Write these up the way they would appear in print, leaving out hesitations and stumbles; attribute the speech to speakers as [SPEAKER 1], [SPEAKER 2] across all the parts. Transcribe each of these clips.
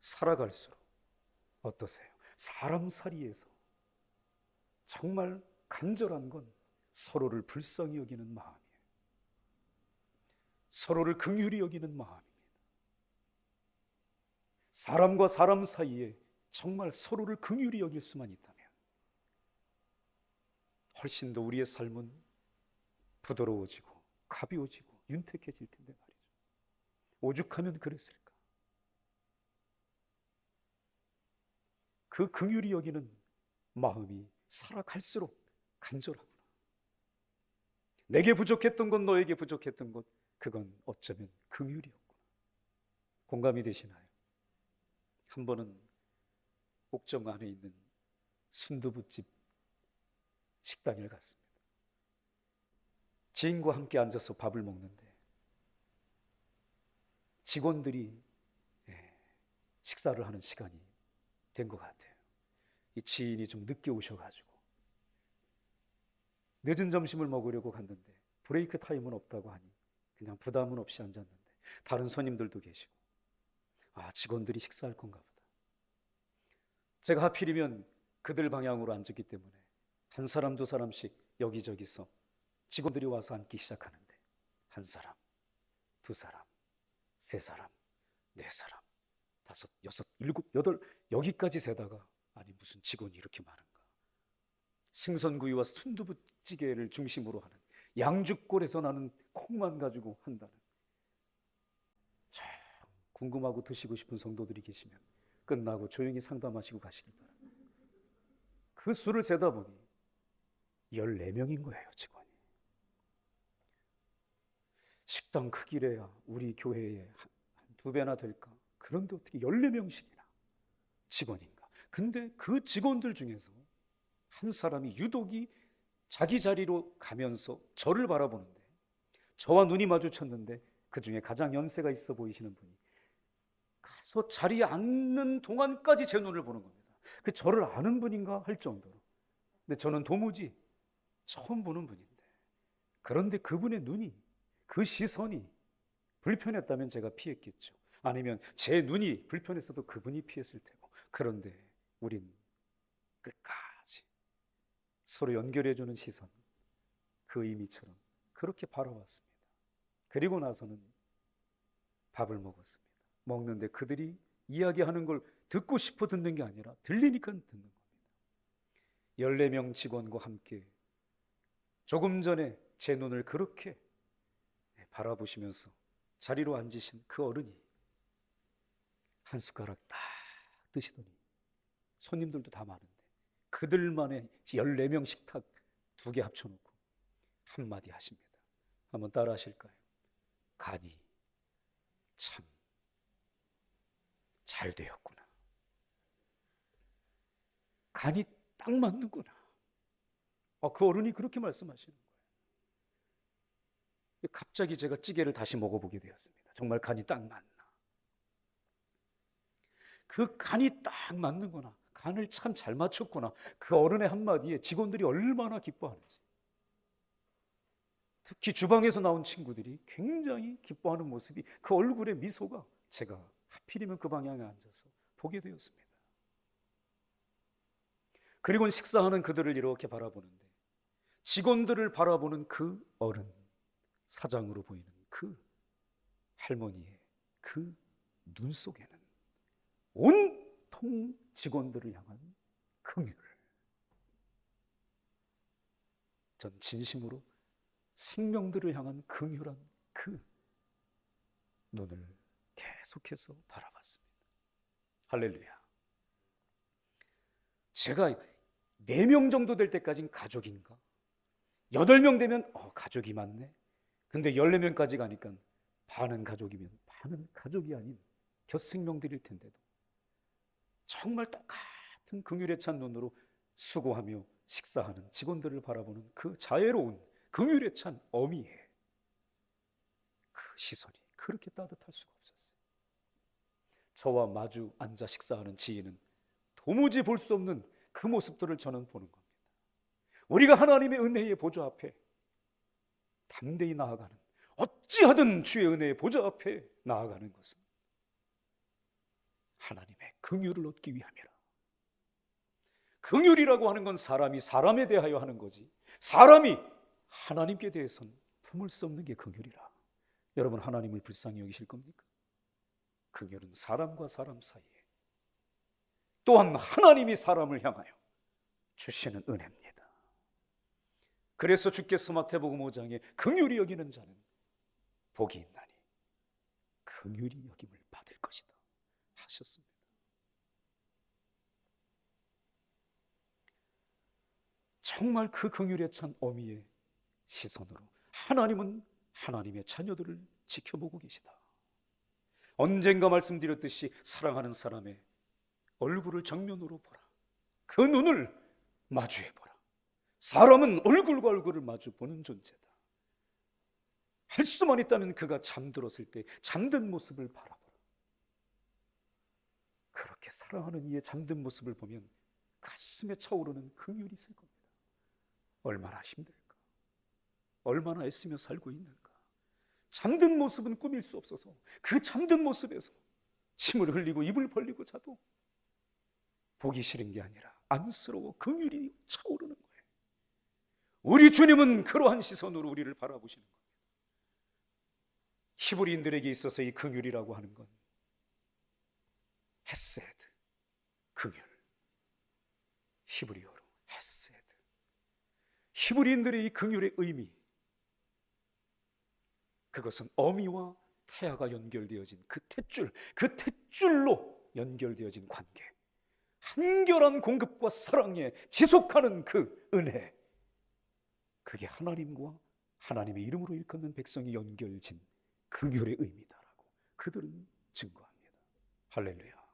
[SPEAKER 1] 살아갈수록 어떠세요? 사람살이에서 정말 간절한 건 서로를 불쌍히 여기는 마음이에요. 서로를 긍휼히 여기는 마음입니다. 사람과 사람 사이에 정말 서로를 긍휼히 여길 수만 있다면 훨씬 더 우리의 삶은 부드러워지고 가벼워지고 윤택해질 텐데 말이죠. 오죽하면 그랬을까? 그 긍휼히 여기는 마음이 살아갈수록 간절하구나. 내게 부족했던 것, 너에게 부족했던 것, 그건 어쩌면 긍휼이었구나. 공감이 되시나요? 한 번은 옥정 안에 있는 순두부집 식당에 갔습니다. 지인과 함께 앉아서 밥을 먹는데 직원들이 식사를 하는 시간이 된 것 같아요. 이 지인이 좀 늦게 오셔가지고 늦은 점심을 먹으려고 갔는데 브레이크 타임은 없다고 하니 그냥 부담은 없이 앉았는데 다른 손님들도 계시고 직원들이 식사할 건가 보다. 제가 하필이면 그들 방향으로 앉았기 때문에 한 사람 두 사람씩 여기저기서 직원들이 와서 앉기 시작하는데 한 사람, 두 사람, 세 사람, 네 사람, 다섯, 여섯, 일곱, 여덟, 여기까지 세다가 아니 무슨 직원이 이렇게 많은가. 생선구이와 순두부찌개를 중심으로 하는 양주골에서 나는 콩만 가지고 한다는, 참 궁금하고 드시고 싶은 성도들이 계시면 끝나고 조용히 상담하시고 가시길 바랍니다. 그 수를 세다 보니 14명인 거예요, 직원이. 식당 크기래야 우리 교회에 한 2배나 될까? 그런데 어떻게 14명씩이나 직원인가? 근데 그 직원들 중에서 한 사람이 유독이 자기 자리로 가면서 저를 바라보는데, 저와 눈이 마주쳤는데 그 중에 가장 연세가 있어 보이시는 분이 가서 자리에 앉는 동안까지 제 눈을 보는 겁니다. 그 저를 아는 분인가 할 정도로. 근데 저는 도무지 처음 보는 분인데, 그런데 그분의 눈이, 그 시선이 불편했다면 제가 피했겠죠. 아니면 제 눈이 불편했어도 그분이 피했을 테고. 그런데 우린 끝까지 서로 연결해주는 시선, 그 의미처럼 그렇게 바라봤습니다. 그리고 나서는 밥을 먹었습니다. 먹는데 그들이 이야기하는 걸 듣고 싶어 듣는 게 아니라 들리니까 듣는 겁니다. 14명 직원과 함께 조금 전에 제 눈을 그렇게 바라보시면서 자리로 앉으신 그 어른이 한 숟가락 딱 드시더니, 손님들도 다 많은데 그들만의 14명 식탁 2개 합쳐놓고 한마디 하십니다. 한번 따라 하실까요? 간이 참 잘 되었구나. 간이 딱 맞는구나. 그 어른이 그렇게 말씀하시는 거예요. 갑자기 제가 찌개를 다시 먹어보게 되었습니다. 정말 간이 딱 맞나. 그 간이 딱 맞는구나. 간을 참 잘 맞췄구나. 그 어른의 한마디에 직원들이 얼마나 기뻐하는지. 특히 주방에서 나온 친구들이 굉장히 기뻐하는 모습이, 그 얼굴의 미소가 제가 하필이면 그 방향에 앉아서 보게 되었습니다. 그리고 식사하는 그들을 이렇게 바라보는데 직원들을 바라보는 그 어른, 사장으로 보이는 그 할머니의 그 눈 속에는 온통 직원들을 향한 긍휼. 전 진심으로 생명들을 향한 긍휼한 그 눈을 계속해서 바라봤습니다. 할렐루야. 제가 4명 정도 될 때까지는 가족인가? 8명 되면 가족이 맞네. 근데 14명까지 가니까 반은 가족이면 반은 가족이 아닌 곁생명들일 텐데도 정말 똑같은 긍휼에 찬 눈으로 수고하며 식사하는 직원들을 바라보는 그 자애로운 긍휼에 찬 어미의 그 시선이 그렇게 따뜻할 수가 없었어요. 저와 마주 앉아 식사하는 지인은 도무지 볼 수 없는 그 모습들을 저는 보는 겁니다. 우리가 하나님의 은혜의 보좌 앞에 담대히 나아가는, 어찌하든 주의 은혜의 보좌 앞에 나아가는 것은 하나님의 긍휼을 얻기 위함이라. 긍휼이라고 하는 건 사람이 사람에 대하여 하는 거지, 사람이 하나님께 대해서는 품을 수 없는 게 긍휼이라. 여러분, 하나님을 불쌍히 여기실 겁니까? 긍휼은 사람과 사람 사이에, 또한 하나님이 사람을 향하여 주시는 은혜입니다. 그래서 주께서 마태복음 5장에 긍휼히 여기는 자는 복이 있나니 긍휼히 여김을 받을 것이다 하셨습니다. 정말 그 긍휼에 찬 어미의 시선으로 하나님은 하나님의 자녀들을 지켜보고 계시다. 언젠가 말씀드렸듯이 사랑하는 사람의 얼굴을 정면으로 보라. 그 눈을 마주해보라. 사람은 얼굴과 얼굴을 마주보는 존재다. 할 수만 있다면 그가 잠들었을 때 잠든 모습을 바라보라. 그렇게 사랑하는 이의 잠든 모습을 보면 가슴에 차오르는 긍휼이 있을 겁니다. 얼마나 힘들까? 얼마나 애쓰며 살고 있는가? 잠든 모습은 꾸밀 수 없어서 그 잠든 모습에서 침을 흘리고 입을 벌리고 자도 보기 싫은 게 아니라 안쓰러워 긍휼이 차오르는 거예요. 우리 주님은 그러한 시선으로 우리를 바라보시는 거예요. 히브리인들에게 있어서 이 긍휼이라고 하는 건 헤세드, 긍휼, 히브리어로 헤세드. 히브리인들의 이 긍휼의 의미, 그것은 어미와 태아가 연결되어진 그 탯줄로 연결되어진 관계, 한결한 공급과 사랑에 지속하는 그 은혜, 그게 하나님과 하나님의 이름으로 일컫는 백성이 연결진 긍휼의 의미다라고 그들은 증거합니다. 할렐루야.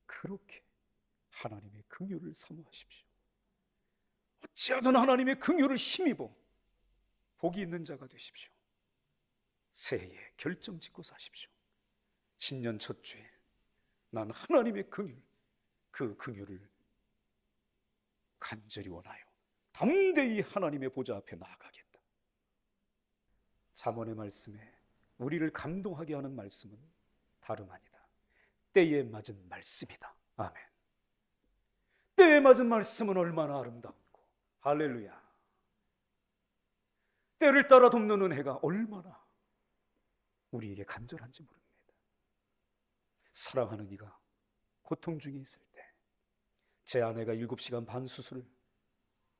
[SPEAKER 1] 그렇게 하나님의 긍휼을 사모하십시오. 어찌하든 하나님의 긍휼을 힘입어 복이 있는 자가 되십시오. 새해에 결정 짓고 사십시오. 신년 첫 주에 난 하나님의 긍휼, 그 긍휼을 간절히 원하여 담대히 하나님의 보좌 앞에 나아가겠다. 잠언의 말씀에 우리를 감동하게 하는 말씀은 다름 아니다. 때에 맞은 말씀이다. 아멘. 때에 맞은 말씀은 얼마나 아름답고, 할렐루야. 때를 따라 돕는 은혜가 얼마나 우리에게 간절한지 모릅니다. 사랑하는 이가 고통 중에 있을 때, 제 아내가 7시간 반 수술을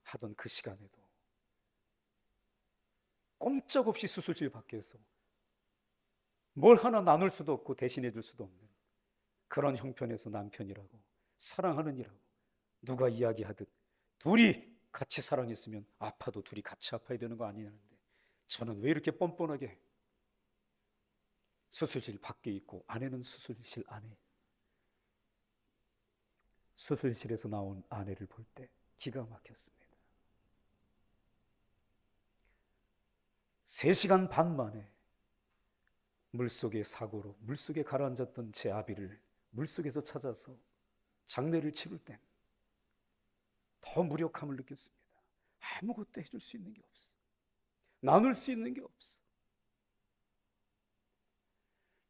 [SPEAKER 1] 하던 그 시간에도 꼼짝없이 수술실 밖에서 뭘 하나 나눌 수도 없고 대신해 줄 수도 없는 그런 형편에서 남편이라고, 사랑하는 이라고 누가 이야기하듯 둘이 같이 사랑했으면 아파도 둘이 같이 아파야 되는 거 아니냐는데, 저는 왜 이렇게 뻔뻔하게 수술실 밖에 있고 아내는 수술실 안에, 수술실에서 나온 아내를 볼 때 기가 막혔습니다. 3시간 반 만에 물속의 사고로 물속에 가라앉았던 제 아비를 물속에서 찾아서 장례를 치를 땐 더 무력함을 느꼈습니다. 아무것도 해줄 수 있는 게 없어. 나눌 수 있는 게 없어.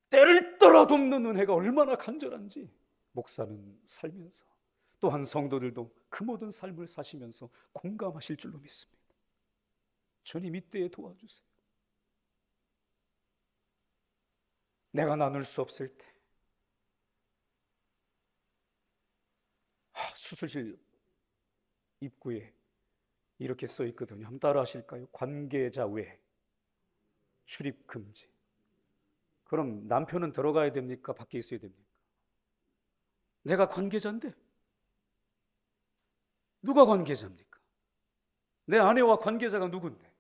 [SPEAKER 1] 때를 따라 돕는 은혜가 얼마나 간절한지 목사는 살면서, 또한 성도들도 그 모든 삶을 사시면서 공감하실 줄로 믿습니다. 주님, 이때에 도와주세요. 내가 나눌 수 없을 때, 수술실 입구에 이렇게 써 있거든요. 한번 따라 하실까요? 관계자 외 출입 금지. 그럼 남편은 들어가야 됩니까? 밖에 있어야 됩니까? 내가 관계자인데 누가 관계자입니까? 내 아내와 관계자가 누군데?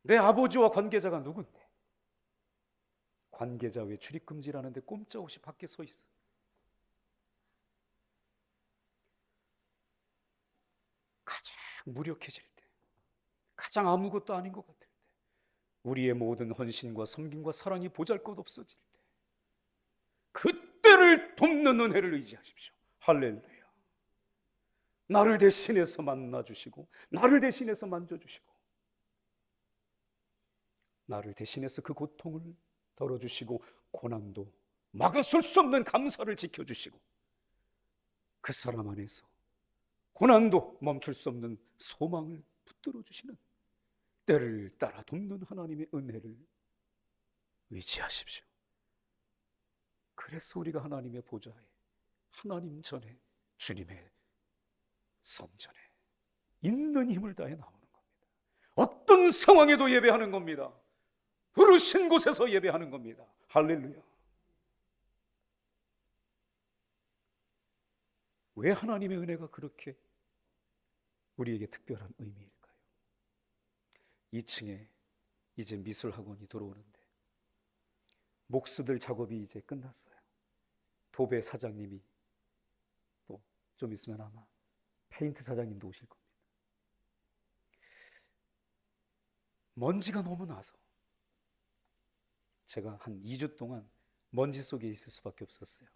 [SPEAKER 1] 내 아버지와 관계자가 누군데? 관계자 외 출입 금지라는데 꼼짝없이 밖에 서 있어. 가장 무력해질 때, 가장 아무것도 아닌 것 같을 때, 우리의 모든 헌신과 섬김과 사랑이 보잘것없어질 때, 그때를 돕는 은혜를 의지하십시오. 할렐루야. 나를 대신해서 만나주시고, 나를 대신해서 만져주시고, 나를 대신해서 그 고통을 덜어주시고 고난도 막아설 수 없는 감사를 지켜주시고 그 사람 안에서 고난도 멈출 수 없는 소망을 붙들어 주시는 때를 따라 돕는 하나님의 은혜를 의지하십시오. 그래서 우리가 하나님의 보좌에, 하나님 전에, 주님의 성전에 있는 힘을 다해 나오는 겁니다. 어떤 상황에도 예배하는 겁니다. 부르신 곳에서 예배하는 겁니다. 할렐루야. 왜 하나님의 은혜가 그렇게 우리에게 특별한 의미일까요? 2층에 이제 미술학원이 들어오는데 목수들 작업이 이제 끝났어요. 도배 사장님이 또 좀 있으면 아마 페인트 사장님도 오실 겁니다. 먼지가 너무 나서 제가 한 2주 동안 먼지 속에 있을 수밖에 없었어요.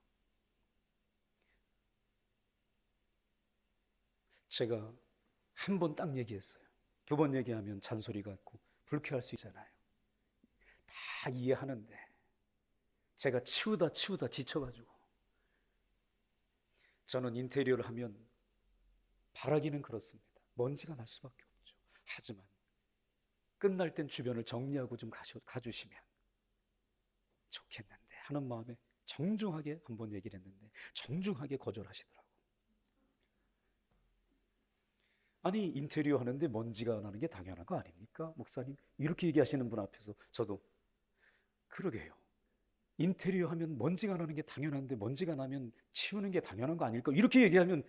[SPEAKER 1] 제가 한 번 딱 얘기했어요. 2번 얘기하면 잔소리가 있고 불쾌할 수 있잖아요. 다 이해하는데 제가 치우다 지쳐가지고 저는 인테리어를 하면 바라기는 그렇습니다. 먼지가 날 수밖에 없죠. 하지만 끝날 땐 주변을 정리하고 좀 가주시면 좋겠는데 하는 마음에 정중하게 한번 얘기를 했는데 정중하게 거절하시더라고요. 아니 인테리어 하는데 먼지가 나는 게 당연한 거 아닙니까? 목사님 이렇게 얘기하시는 분 앞에서 저도 그러게요. 인테리어 하면 먼지가 나는 게 당연한데 먼지가 나면 치우는 게 당연한 거 아닐까? 이렇게 얘기하면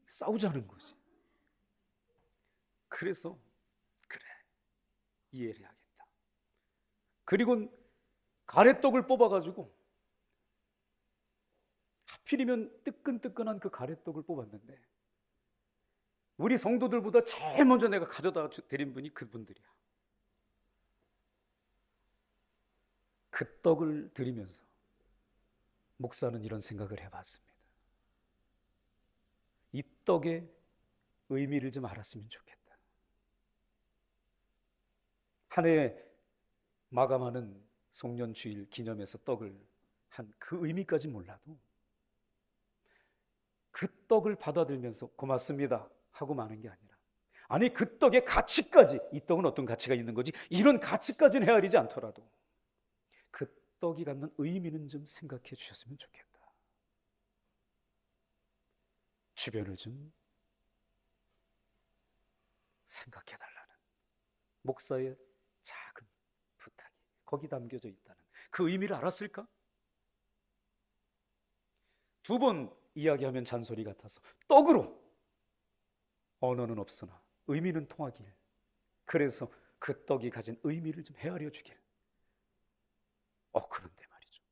[SPEAKER 1] 싸우자는 거지. 그래서 그래 이해를 해야겠다. 그리고 가래떡을 뽑아가지고 하필이면 뜨끈뜨끈한 그 가래떡을 뽑았는데 우리 성도들보다 제일 먼저 내가 가져다 드린 분이 그분들이야. 그 떡을 드리면서 목사는 이런 생각을 해봤습니다. 이 떡의 의미를 좀 알았으면 좋겠다. 한 해 마감하는 송년주일 기념해서 떡을 한 그 의미까지 몰라도 그 떡을 받아들면서 고맙습니다 하고 마는 게 아니라 아니 그 떡의 가치까지 이 떡은 어떤 가치가 있는 거지 이런 가치까지는 헤아리지 않더라도 그 떡이 갖는 의미는 좀 생각해 주셨으면 좋겠다. 주변을 좀 생각해 달라는 목사의 작은 부탁이 거기 담겨져 있다는 그 의미를 알았을까? 2번 이야기하면 잔소리 같아서 떡으로 언어는 없으나 의미는 통하길. 그래서 그 떡이 가진 의미를 좀 헤아려 주길. 그런데 말이죠.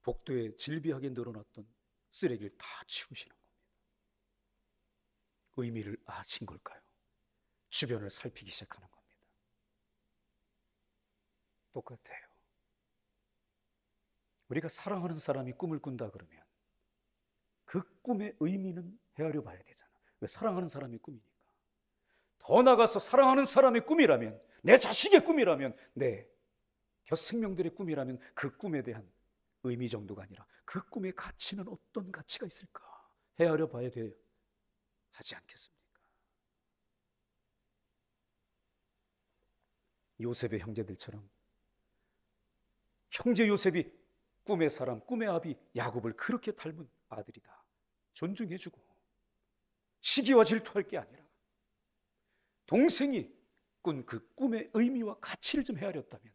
[SPEAKER 1] 복도에 질비하게 늘어났던 쓰레기를 다 치우시는 겁니다. 의미를 아신 걸까요? 주변을 살피기 시작하는 겁니다. 똑같아요. 우리가 사랑하는 사람이 꿈을 꾼다 그러면 그 꿈의 의미는 헤아려 봐야 되잖아. 왜? 사랑하는 사람의 꿈이니까. 더 나아가서 사랑하는 사람의 꿈이라면, 내 자식의 꿈이라면, 내 곁 생명들의 꿈이라면 그 꿈에 대한 의미 정도가 아니라 그 꿈의 가치는 어떤 가치가 있을까 헤아려 봐야 돼요. 하지 않겠습니까? 요셉의 형제들처럼 형제 요셉이 꿈의 사람, 꿈의 아비 야곱을 그렇게 닮은 아들이다 존중해주고 시기와 질투할 게 아니라 동생이 꾼 그 꿈의 의미와 가치를 좀 헤아렸다면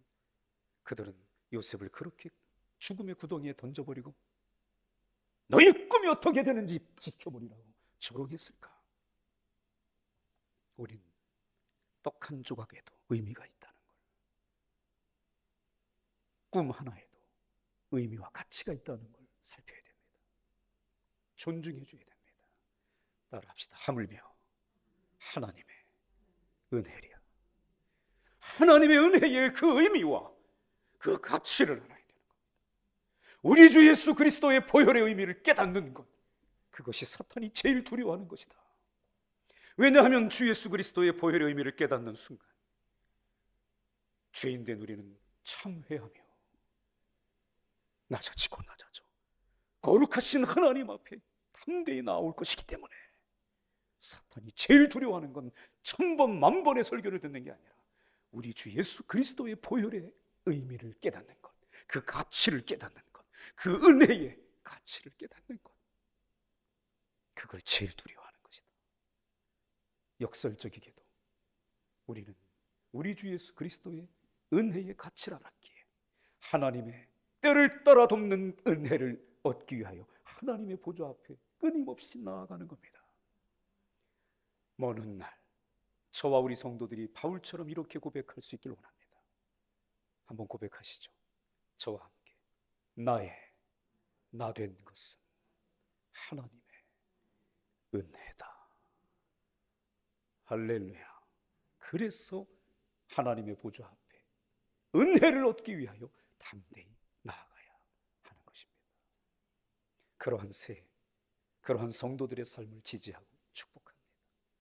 [SPEAKER 1] 그들은 요셉을 그렇게 죽음의 구덩이에 던져버리고 너희 꿈이 어떻게 되는지 지켜보리라고 조롱했을까? 우린 떡 한 조각에도 의미가 있다는 걸, 꿈 하나에도 의미와 가치가 있다는 걸 살펴야 됩니다. 존중해 줘야 됩니다. 따라합시다. 하물며 하나님의 은혜리야. 하나님의 은혜의 그 의미와 그 가치를 알아야 되는 겁니다. 우리 주 예수 그리스도의 보혈의 의미를 깨닫는 것, 그것이 사탄이 제일 두려워하는 것이다. 왜냐하면 주 예수 그리스도의 보혈의 의미를 깨닫는 순간 죄인된 우리는 참회하며 낮아지고 낮아져 거룩하신 하나님 앞에 담대히 나올 것이기 때문에 사탄이 제일 두려워하는 건 천번 만번의 설교를 듣는 게 아니라 우리 주 예수 그리스도의 보혈의 의미를 깨닫는 것, 그 가치를 깨닫는 것, 그 은혜의 가치를 깨닫는 것, 그걸 제일 두려워하는 것이다. 역설적이게도 우리는 우리 주 예수 그리스도의 은혜의 가치를 알았기에 하나님의 때를 따라 돕는 은혜를 얻기 위하여 하나님의 보좌 앞에 끊임없이 나아가는 겁니다. 먼 훗날 저와 우리 성도들이 바울처럼 이렇게 고백할 수 있길 원합니다. 한번 고백하시죠. 저와 함께. 나의 나 된 것은 하나님의 은혜다. 할렐루야. 그래서 하나님의 보좌 앞에 은혜를 얻기 위하여 담대히 나아가야 하는 것입니다. 그러한 성도들의 삶을 지지하고